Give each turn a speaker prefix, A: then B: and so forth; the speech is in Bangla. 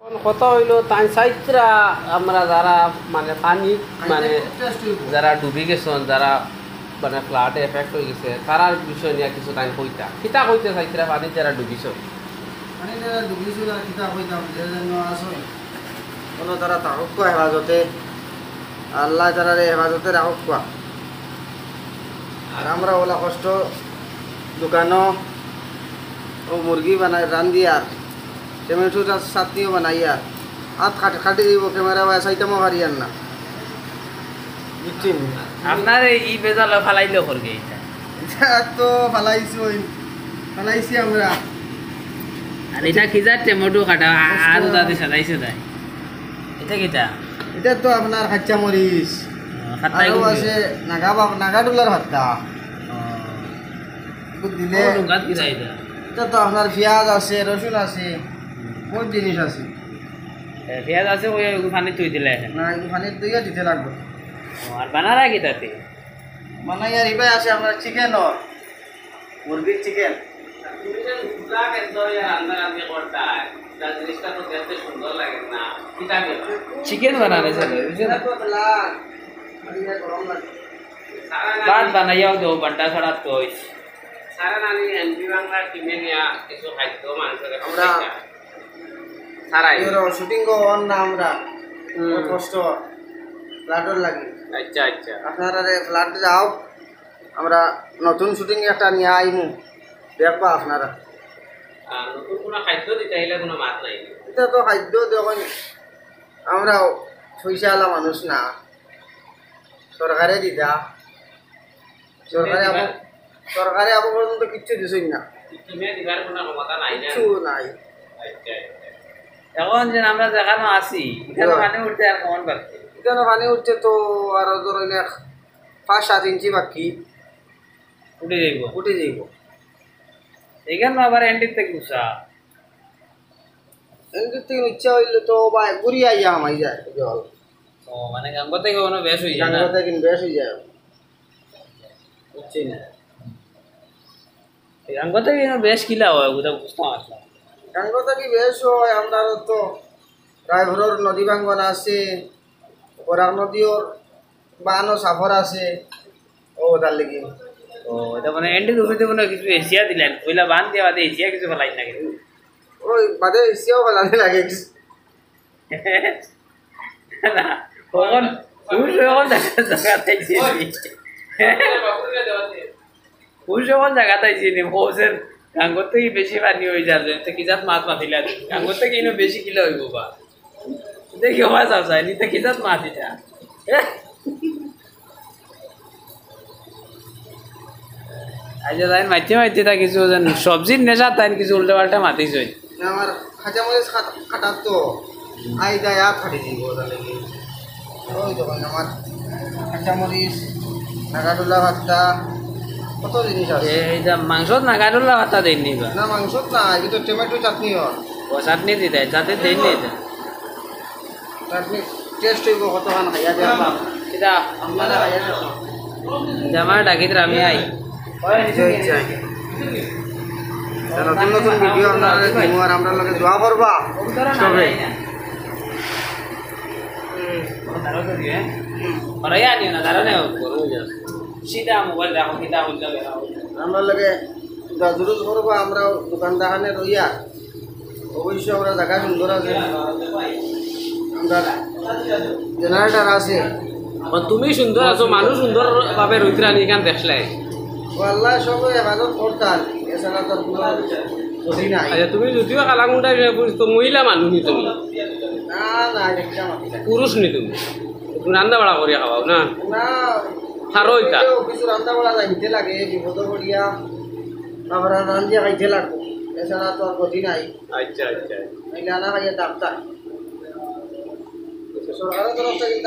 A: কথা হইলো তাই সাইত্রা আমরা যারা মানে পানি মানে যারা ডুবি গেছেন যারা মানে ফ্লাডে এফেক্ট হয়ে গেছে তারার বিষয় নিয়ে কিছু টাইম কইতা কিতা কইতে সাইত্রা পানি যারা ডুবিছ
B: মানে যারা ডুবিছ না কিতা কইতাম যে যেন আছে কোনো তারা তাহক হেফাজতে আল্লাহ তারারে হেফাজতে রাখক কোয়া আর আমরা ওলা কষ্ট দোকানো ও মুরগি বানাই রান্ধিয়ার টমেটো চাটনিও বানাইয়ার হাত খাটি দিব ক্যামেরা বা চাইতামও হারিয়ার না বুঝছেন
A: আপনার এই বেজাল ফালাইলেও করবে
B: এটা তো ফালাইছি আমরা
A: আর এটা খিজার টমেটো কাটা আলু দাদি সাজাইছে তাই এটা কিটা
B: এটা তো আপনার খাচ্চা মরিচ আরও আছে নাগাডুলার ভাতটা দিলে এটা তো আপনার পেঁয়াজ আছে রসুন আছে বহুত জিনিস আছে
A: পেঁয়াজ আছে ওই পানি তুই দিলে
B: না এগুলো পানির দিয়ে দিতে লাগবে
A: আর বানারা কি তাতে
B: মানে আর ইবাই আছে আপনার চিকেন মুরগির চিকেন
A: চিকেন বানানো ভাত বানাইয়াও দো ঘন্টা ছাড়া তো সারা নানি এমপি বাংলা টিমে নিয়া কিছু খাদ্য মানুষের
B: আমরা
A: সারাই
B: শুটিং কর না আমরা কষ্ট ফ্ল্যাটের লাগে
A: আচ্ছা আচ্ছা
B: আপনারা ফ্ল্যাটে যাও আমরা নতুন শুটিং একটা নিয়ে আইমু দেখবা আপনারা
A: নতুন কোনো খাদ্য দিতে হলে কোনো মাত নাই
B: এটা তো খাদ্য দেখুন আমরা পয়সাওয়ালা মানুষ না সরকারে দিতা সরকারে আবু পর্যন্ত কিচ্ছু দিছই না
A: দিবার কোনো ক্ষমতা নাই
B: কিচ্ছু নাই
A: এখন যে আমরা দেখানো আছি এখানে পানি উঠতে আর কেমন বাকি
B: এখানে পানি উঠছে তো আরো ধরেন 5-7 ইঞ্চি বাকি
A: উঠে যাইব এখানে আবার এন্ডির থেকে উষা
B: এন্ডির থেকে ইচ্ছা হইলে তো বা ঘুরি আইয়া আমাই যায় জল
A: ও মানে গাঙ্গ থেকে কোনো বেশ হয়ে যায়
B: গাঙ্গ থেকে বেশ হয়ে যায় বুঝছেন
A: গাঙ্গ থেকে বেশ কিলা হয় ওটা বুঝতে পারলাম
B: গাঙ্গ থেকে বেশ হয় আমরা তো ড্রাইভারের নদী ভাঙ্গন আছে বরাক নদীর বানও সাফর আছে ও তার লেগে
A: ও এটা মানে এন্ডির উপরে কোনো কিছু এশিয়া দিলেন ওইলা বান দিয়ে বাদে এশিয়া কিছু ফেলাই না কিন্তু
B: ওই বাদে এশিয়াও ফেলানি লাগে
A: না কখন পুরুষ যখন জায়গাটাই পুরুষ যখন জায়গাটাই চিনি পৌঁছের গাঙ্গর থেকে বেশি পানি হয়ে যাবে কি জাত মাছ মাতিলা গাঙ্গর থেকে ইনো বেশি কিলো হইব বা দেখি মাছ আছে নিতে কি জাত মাছ এটা আচ্ছা তাই মাইতে তা কিছু সবজির নেশা তাই কিছু উল্টা পাল্টা মাতিস
B: আমার খাঁচা মরিচ কাটার তো আই গায়া খাটি দিব তাহলে ওই তখন আমার খাঁচা মরিচ নাগাডুলা ভাতটা কত জিনিস আছে
A: এইটা মাংসত নাগাডুলা ভাতা দেয়নি বা
B: না মাংসত না এই তো টমেটো চাটনি হয়
A: ও চাটনি দি দেয় যাতে দেয়নি এটা
B: চাটনি টেস্ট হইব কতখান খাইয়া দেখবা
A: এটা
B: আপনারা খাইয়া দেখো
A: আমার ডাকিত আমি আই
B: নতুন নতুন ভিডিও আপনারা দিব আর আমরা লগে দোয়া করবা সবে
A: সিধা মোবাইল রাখো কিতা হইতে
B: আমরা লগে জরুর করবা আমরা দোকান দেখানে রইয়া অবশ্যই আমরা জায়গা সুন্দর আছে আমরা জেনারেটার আছে
A: তুমি সুন্দর আছো মানুষ সুন্দর ভাবে রইত্রানি এখান দেখলাই
B: আল্লাহ সব হেফাজত করতাম এছাড়া তোর কোনো ক্ষতি নাই
A: আচ্ছা তুমি যদিও কালাগুন্ডা তো মহিলা মানুষ নি তুমি
B: না না একটা মাতি
A: পুরুষ নি তুমি রান্না বাড়া করিয়া খাওয়াও না
B: না
A: খারো এটা
B: কিছু রান্না বাড়া যাইতে লাগে বিপদ করিয়া তারপরে রান্ধিয়া খাইতে লাগবো এছাড়া তোর ক্ষতি নাই
A: আচ্ছা আচ্ছা
B: নাইলে আনা খাইয়া ডাক্তার সরকারের তরফ থেকে